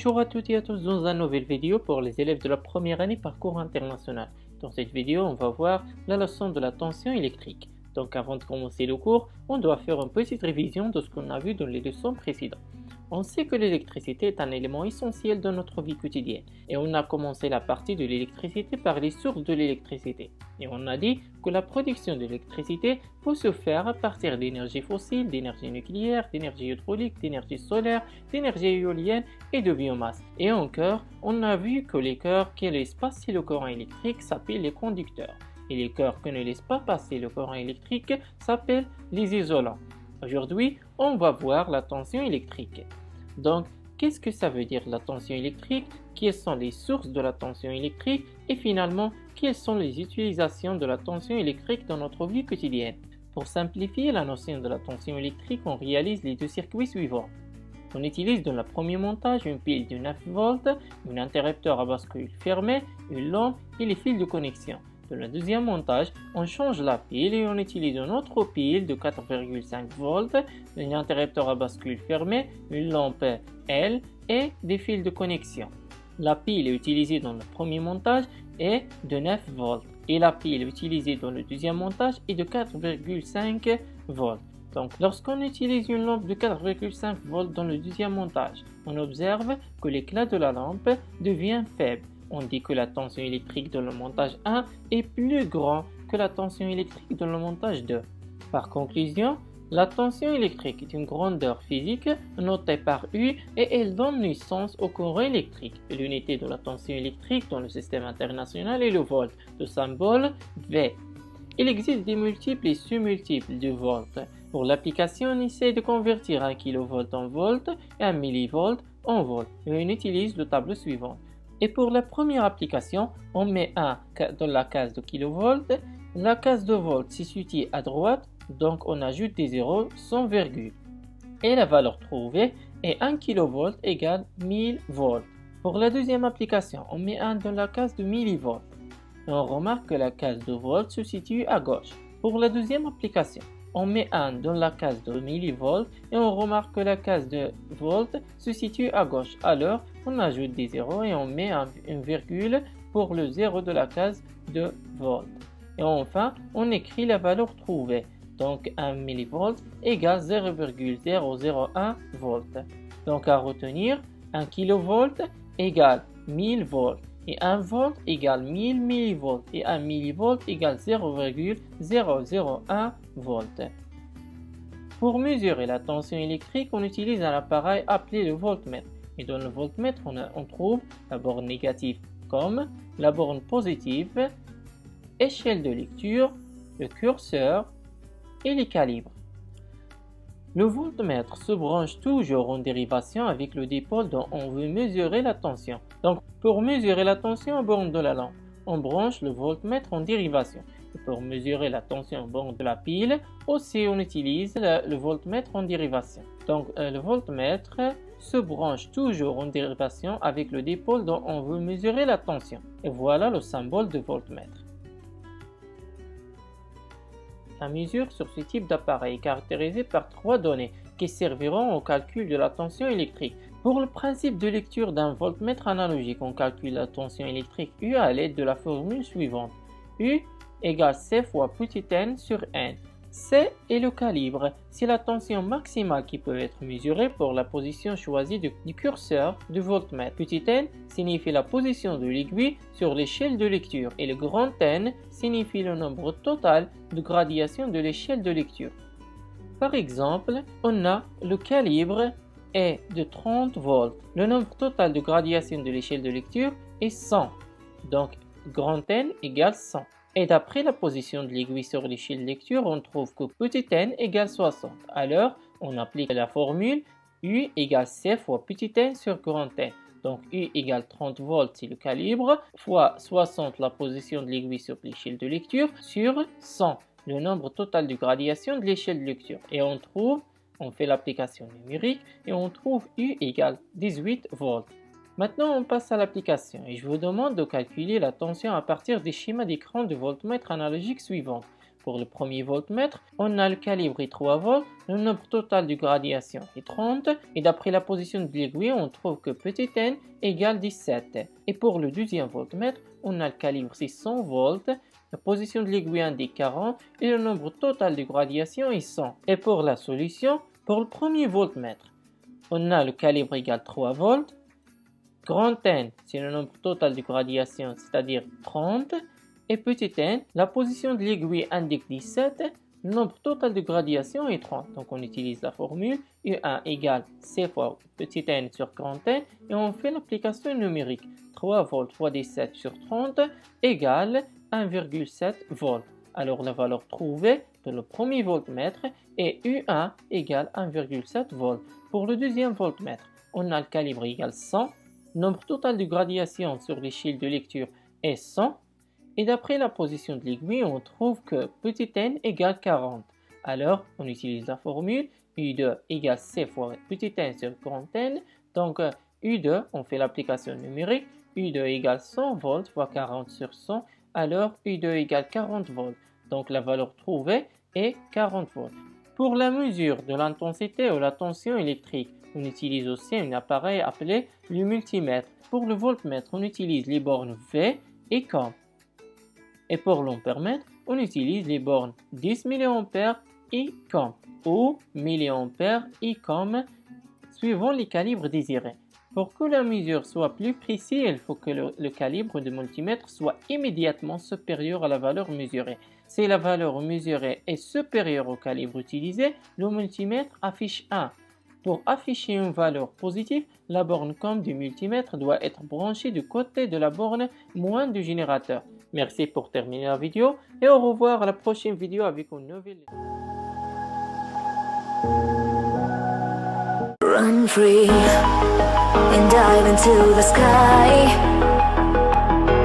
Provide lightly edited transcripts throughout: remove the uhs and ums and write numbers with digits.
Bonjour à toutes et à tous dans une nouvelle vidéo pour les élèves de la première année parcours international. Dans cette vidéo, on va voir la leçon de la tension électrique. Donc avant de commencer le cours, on doit faire une petite révision de ce qu'on a vu dans les leçons précédentes. On sait que l'électricité est un élément essentiel de notre vie quotidienne et on a commencé la partie de l'électricité par les sources de l'électricité. Et on a dit que la production d'électricité peut se faire à partir d'énergie fossile, d'énergie nucléaire, d'énergie hydraulique, d'énergie solaire, d'énergie éolienne et de biomasse. Et encore, on a vu que les cœurs qui laissent passer le courant électrique s'appellent les conducteurs. Et les cœurs qui ne laissent pas passer le courant électrique s'appellent les isolants. Aujourd'hui, on va voir la tension électrique. Donc, qu'est-ce que ça veut dire la tension électrique? Quelles sont les sources de la tension électrique? Et finalement, quelles sont les utilisations de la tension électrique dans notre vie quotidienne? Pour simplifier la notion de la tension électrique, on réalise les deux circuits suivants. On utilise dans le premier montage une pile de 9 volts, un interrupteur à bascule fermé, une lampe et les fils de connexion. Dans le deuxième montage, on change la pile et on utilise une autre pile de 4,5 volts, un interrupteur à bascule fermé, une lampe L et des fils de connexion. La pile utilisée dans le premier montage est de 9 volts et la pile utilisée dans le deuxième montage est de 4,5 volts. Donc, lorsqu'on utilise une lampe de 4,5 volts dans le deuxième montage, on observe que l'éclat de la lampe devient faible. On dit que la tension électrique dans le montage 1 est plus grand que la tension électrique dans le montage 2. Par conclusion, la tension électrique est une grandeur physique notée par U et elle donne naissance au courant électrique. L'unité de la tension électrique dans le système international est le volt, le symbole V. Il existe des multiples et sous-multiples de volts. Pour l'application, on essaie de convertir 1 kV en volt et 1 mV en volt et on utilise le tableau suivant. Et pour la première application, on met 1 dans la case de kV. La case de volt se situe à droite, donc on ajoute des zéros sans virgule. Et la valeur trouvée est 1 kV égale 1000 volts. Pour la deuxième application, on met 1 dans la case de millivolts. Et on remarque que la case de volt se situe à gauche. Pour la deuxième application, on met 1 dans la case de millivolts et on remarque que la case de volt se situe à gauche. Alors, on ajoute des zéros et on met une virgule pour le zéro de la case de volt. Et enfin, on écrit la valeur trouvée. Donc, 1 mV égale 0,001 volts. Donc, à retenir, 1 kV égale 1000 volts. Et 1 volt égale 1000 mV et 1 mV égale 0,001 volts. Pour mesurer la tension électrique, on utilise un appareil appelé le voltmètre. Et dans le voltmètre, on trouve la borne négative comme la borne positive, échelle de lecture, le curseur et les calibres. Le voltmètre se branche toujours en dérivation avec le dipôle dont on veut mesurer la tension. Donc, pour mesurer la tension aux bornes de la lampe, on branche le voltmètre en dérivation. Et pour mesurer la tension aux bornes de la pile, aussi on utilise le voltmètre en dérivation. Donc, le voltmètre se branche toujours en dérivation avec le dipôle dont on veut mesurer la tension. Et voilà le symbole de voltmètre. La mesure sur ce type d'appareil est caractérisée par 3 données qui serviront au calcul de la tension électrique. Pour le principe de lecture d'un voltmètre analogique, on calcule la tension électrique U à l'aide de la formule suivante. U égale C fois petit n sur n. C est le calibre, c'est la tension maximale qui peut être mesurée pour la position choisie du curseur du voltmètre. Petit n signifie la position de l'aiguille sur l'échelle de lecture et le grand N signifie le nombre total de gradations de l'échelle de lecture. Par exemple, on a le calibre est de 30 volts. Le nombre total de gradations de l'échelle de lecture est 100. Donc, grand N égale 100. Et d'après la position de l'aiguille sur l'échelle de lecture, on trouve que petit n égale 60. Alors, on applique la formule U égale C fois petit n sur grand N. Donc, U égale 30 volts, c'est le calibre, fois 60, la position de l'aiguille sur l'échelle de lecture, sur 100, le nombre total de gradations de l'échelle de lecture. Et on fait l'application numérique et on trouve U égale 18 volts. Maintenant, on passe à l'application et je vous demande de calculer la tension à partir des schémas d'écran de voltmètre analogique suivants. pour le premier voltmètre, on a le calibre est 3 volts, le nombre total de gradations est 30 et d'après la position de l'aiguille, on trouve que petit n égale 17. Et pour le deuxième voltmètre, on a le calibre c'est 100 volts, la position de l'aiguille indique 40 et le nombre total de gradations est 100. Et pour la solution, pour le premier voltmètre, on a le calibre égale 3 volts, grand N, c'est le nombre total de gradations, c'est-à-dire 30. Et petit n, la position de l'aiguille indique 17, le nombre total de gradations est 30. Donc on utilise la formule U1 égale C fois petit n sur grand N et on fait l'application numérique. 3 volts fois 17 sur 30 égale 1,7 volts. Alors la valeur trouvée de le premier voltmètre est U1 égale 1,7 volts. Pour le deuxième voltmètre, on a le calibre égale 100. Nombre total de gradations sur l'échelle de lecture est 100. Et d'après la position de l'aiguille, on trouve que petit n égale 40. Alors, on utilise la formule U2 égale C fois petit n sur grand N. Donc, U2, on fait l'application numérique. U2 égale 100 volts fois 40 sur 100. Alors, U2 égale 40 volts. Donc, la valeur trouvée est 40 volts. Pour la mesure de l'intensité ou la tension électrique, on utilise aussi un appareil appelé le multimètre. Pour le voltmètre, on utilise les bornes V et COM. Et pour l'ampèremètre, on utilise les bornes 10 mA et COM ou mA et COM suivant les calibres désirés. Pour que la mesure soit plus précise, il faut que le calibre du multimètre soit immédiatement supérieur à la valeur mesurée. Si la valeur mesurée est supérieure au calibre utilisé, le multimètre affiche 1. Pour afficher une valeur positive, la borne COM du multimètre doit être branchée du côté de la borne moins du générateur. Merci pour terminer la vidéo et au revoir à la prochaine vidéo avec une nouvelle. Run free and dive into the sky.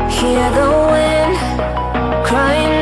Hear the wind crying.